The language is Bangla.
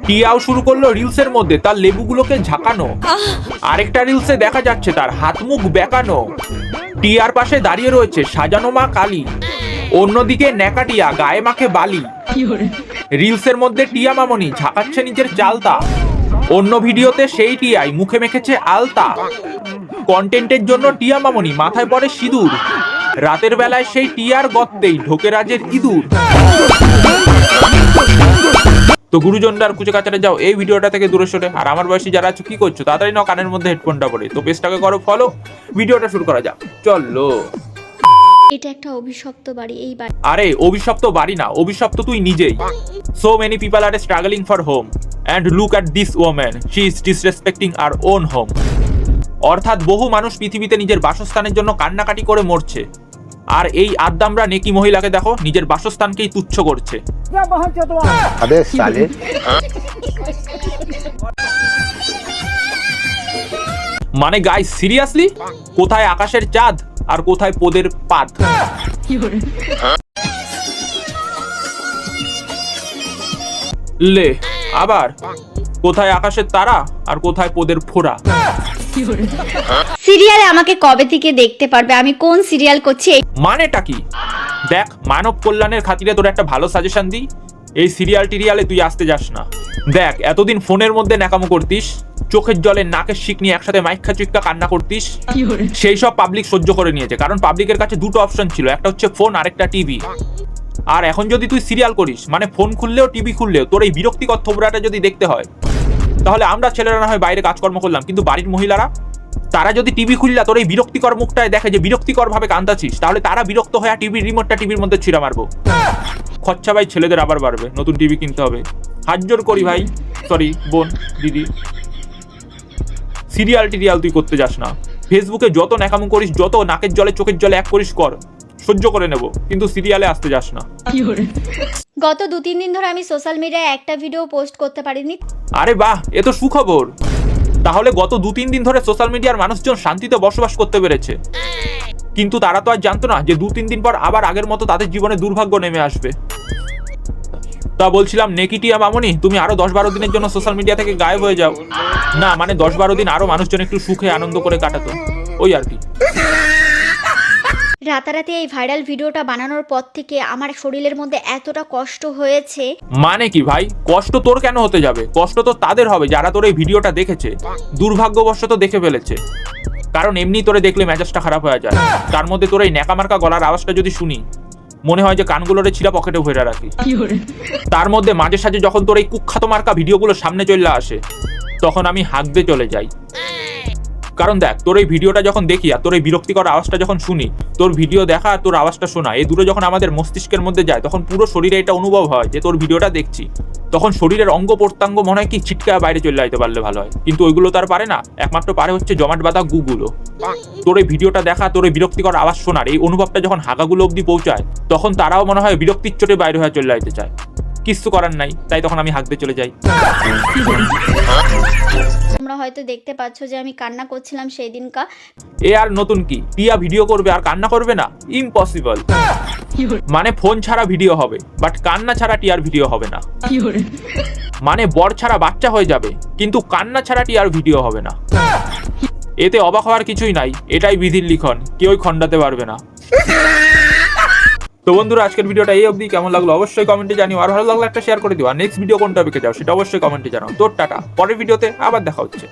টিয়াও শুরু করলো রিলসের মধ্যে তার লেবুগুলোকে ঝাঁকানো। আরেকটা রিলসে দেখা যাচ্ছে তার হাত মুখ বেঁকানো। টিয়ার পাশে দাঁড়িয়ে রয়েছে সাজানো মা কালী, অন্যদিকে ন্যাকা টিয়া গায়ে মাখে বালি। রিলসের মধ্যে টিয়া মামনি ঝাঁকাচ্ছে নিজের চালতা, অন্য ভিডিওতে সেই টিয়াই মুখে মেখেছে আলতা। কন্টেন্টের জন্য টিয়া মামনি মাথায় পড়ে সিঁদুর, রাতের বেলায় সেই টিয়ার গর্তেই ঢোকে রাজের ইঁদুর। তো গুরুজনরা আর কুচে কাচারে যাও এই ভিডিওটা থেকে দূরে সরে। আর আমার বয়সী যারা আছো কি করছো, তাড়াতাড়ি নাও কানের মধ্যে হেডফোনটা পরে। তো পেজটাকে করো ফলো, ভিডিওটা শুরু করা যাক, চলো। এটা একটা অভিশপ্ত বাড়ি, এই বাড়ি। আরে অভিশপ্ত বাড়ি না, অভিশপ্ত তুই নিজেই। So many people R struggling for home and look at this woman, she is disrespecting our own home. অর্থাৎ বহু মানুষ পৃথিবীতে নিজের বাসস্থানের জন্য কান্নাকাটি করে মরছে, আর এই আদ্দামরা নেকি মহিলাকে দেখো নিজের বাসস্থানকেই তুচ্ছ করছে। মানে গাইস সিরিয়াসলি, কোথায় আকাশের চাঁদ আর কোথায় পোদের পাত? লে আবার কোথায় আকাশের তারা আর কোথায় পোদের ফোড়া? সিরিয়ালে আমাকে কবে থেকে দেখতে পারবে? আমি কোন সিরিয়াল করছি? মানেটা কি? দেখ, মানব কল্যাণের খাতিরে তোর একটা ভালো সাজেশন দিই, এই সিরিয়াল টিরিয়ালে তুই আসতে যাস না। দেখ, এতদিন ফোনের মধ্যে ন্যাকামো করতিস, চোখের জলে নাকের শিক নিয়ে একসাথে মাইক্ষা চিক্কা কান্না করতিস, সেই সব পাবলিক সহ্য করে নিয়েছে। কারণ পাবলিকের কাছে দুটো অপশন ছিল, একটা হচ্ছে ফোন আর একটা টিভি। আর এখন যদি তুই সিরিয়াল করিস, মানে ফোন খুললেও টিভি খুললেও তোর এই বিরক্তিকর থোবরাটা যদি দেখতে হয়, তাহলে আমরা ছেলেরা না হয় বাইরে কাজকর্ম করলাম, কিন্তু বাড়ির মহিলারা, তারা যদি টিভি খুললা তোর এই বিরক্তিকর মুখটায় দেখে যে বিরক্তিকর ভাবে কান্দাছিস, তাহলে তারা বিরক্ত হয়ে টিভির রিমোটটা টিভির মধ্যে ছিঁড়া মারবো। খরচা ভাই ছেলেদের আবার বাড়বে, নতুন টিভি কিনতে হবে। হাত জোর করি ভাই, সরি বোন দিদি, সিরিয়াল টিরিয়াল তুই করতে যাস না। ফেসবুকে যত ন্যাকামো করিস, যত নাকের জলে চোখের জলে এক করিস কর, সহ্য করে নেব, কিন্তু সিরিয়ালে আসতে যাস না। গত 2-3 দিন ধরে আমি সোশ্যাল মিডিয়ায় একটা ভিডিও পোস্ট করতে পারিনি। আরে বাহ, এ তো সুখবর। তাহলে গত 2-3 দিন ধরে সোশ্যাল মিডিয়ার মানুষজন শান্তিতে বসবাস করতে পেরেছে, কিন্তু তারা তো আর জানতো না যে 2-3 দিন পর আবার আগের মতো তাদের জীবনে দুর্ভাগ্য নেমে আসবে। তা বলছিলাম, নেকিটিয়া মামনি, তুমি আরো 10-12 দিনের জন্য সোশ্যাল মিডিয়া থেকে গায়েব হয়ে যাও না। মানে 10-12 দিন আরো মানুষজন একটু সুখে আনন্দ করে কাটাতো, ওই আর কি। রাতারাতি এই ভাইরাল ভিডিওটা বানানোর পর থেকে আমার শরীরের মধ্যে এতটা কষ্ট হয়েছে। মানে কি ভাই, কষ্ট তোর কেন হতে যাবে? কষ্ট তো তাদের হবে যারা তোর এই ভিডিওটা দেখেছে, দুর্ভাগ্যবশত দেখে ফেলেছে। কারণ এমনি তোরে দেখলে মেজাজটা খারাপ হয়ে যায়, তার মধ্যে তোর এই ন্যাকামার্কা গলার আওয়াজটা যদি শুনি, মনে হয় যে কানগুলোরে ছিঁড়া পকেটে ভরে রাখি। তার মধ্যে মাঝে সাঝে যখন তোর এই কুখ্যাত মার্কা ভিডিওগুলো সামনে চলে আসে, তখন আমি হাঁক দিয়ে চলে যাই। কারণ দেখ, তোর এই ভিডিওটা যখন দেখি আর তোর এই বিরক্তিকর আওয়াজটা যখন শুনি, তোর ভিডিও দেখা আর তোর আওয়াজটা শোনা, এই দুটো যখন আমাদের মস্তিষ্কের মধ্যে যায়, তখন পুরো শরীরে এটা অনুভব হয় যে তোর ভিডিওটা দেখছি। তখন শরীরের অঙ্গ প্রত্যঙ্গ মনে হয় কি ছিটকা বাইরে চলে যাইতে পারলে ভালো হয়, কিন্তু ওইগুলো তার পারে না। একমাত্র পারে হচ্ছে জমাট বাঁধা গুগুলো। তোর এই ভিডিওটা দেখা, তোর এই বিরক্তিকর আওয়াজ শোনার এই অনুভবটা যখন হাগাগুলো অবধি পৌঁছায়, তখন তারাও মনে হয় বিরক্তির চোটে বাইরে হয়ে চলে যাইতে চায়। কিছু করার নাই, তাই তখন আমি হাঁকতে চলে যাই। তোমরা হয়তো দেখতে পাচ্ছ যে আমি কান্না করছিলাম সেই দিনকা। এ আর নতুন কি, টিয়া ভিডিও করবে আর কান্না করবে না? ইম্পসিবল। মানে ফোন ছাড়া ভিডিও হবে, বাট কান্না ছাড়া টিয়ার ভিডিও হবে না। মানে বর ছাড়া বাচ্চা হয়ে যাবে, কিন্তু কান্না ছাড়া টিয়ার ভিডিও হবে না। এতে অবাক হওয়ার কিছুই নাই, এটাই বিধির লিখন, কেউই খণ্ডাতে পারবে না। তো বন্ধুরা, আজকের ভিডিওটা এই অবধি। কেমন লাগলো অবশ্যই কমেন্টে জানিও, আর ভালো লাগলে একটা শেয়ার করে দিও। আর নেক্সট ভিডিও কোনটা পেতে চাও সেটা অবশ্যই কমেন্টে জানাও। তোর টাটা, পরের ভিডিওতে আবার দেখা হচ্ছে।